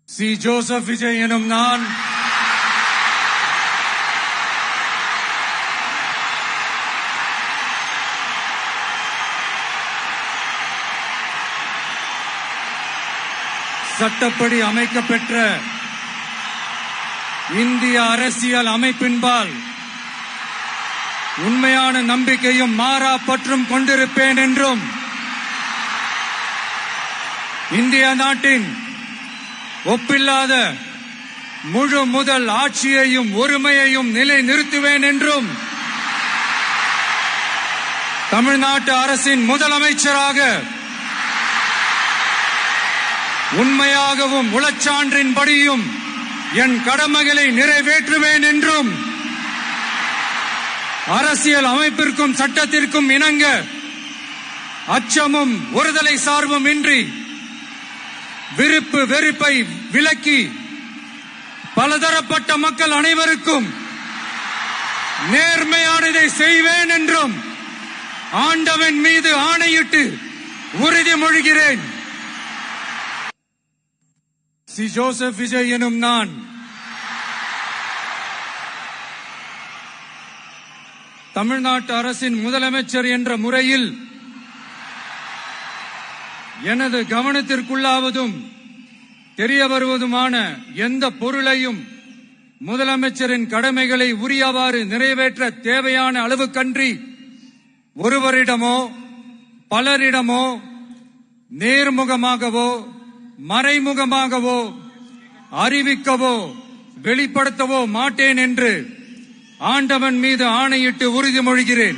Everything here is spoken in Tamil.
சி. ஜோசப் விஜய் எனும் நான் சட்டப்படி அமைக்கப்பெற்ற இந்திய அரசியல் அமைப்பின்பால் உண்மையான நம்பிக்கையும் மாறா பற்றும் கொண்டிருப்பேன் என்றும் இந்திய நாட்டின் ஒப்பில்லாத முழு முதல் ஆட்சியையும் ஒருமையையும் நிலைநிறுத்துவேன் என்றும் தமிழ்நாட்டு அரசின் முதலமைச்சராக உண்மையாகவும் உளச்சான்றின்படியும் என் கடமைகளை நிறைவேற்றுவேன் என்றும் அரசியல் அமைப்பிற்கும் சட்டத்திற்கும் இணங்க அச்சமும் ஒருதலை சார்பும் இன்றி விருப்பு வெறுப்பை விலக்கி பலதரப்பட்ட மக்கள் அனைவருக்கும் நேர்மையானதை செய்வேன் என்றும் ஆண்டவன் மீது ஆணையிட்டு உறுதிமொழிகிறேன். சி. ஜோசப் விஜய் எனும் நான் தமிழ்நாட்டு அரசின் முதலமைச்சர் என்ற முறையில் எனது கவனத்திற்குள்ளாவதும் தெரிய வருவதுமான எந்த பொருளையும் முதலமைச்சரின் கடமைகளை உரியவாறு நிறைவேற்ற தேவையான அளவுக்கன்றி ஒருவரிடமோ பலரிடமோ நேர்முகமாகவோ மறைமுகமாகவோ அறிவிக்கவோ வெளிப்படுத்தவோ மாட்டேன் என்று ஆண்டவன் மீது ஆணையிட்டு உறுதிமொழிகிறேன்.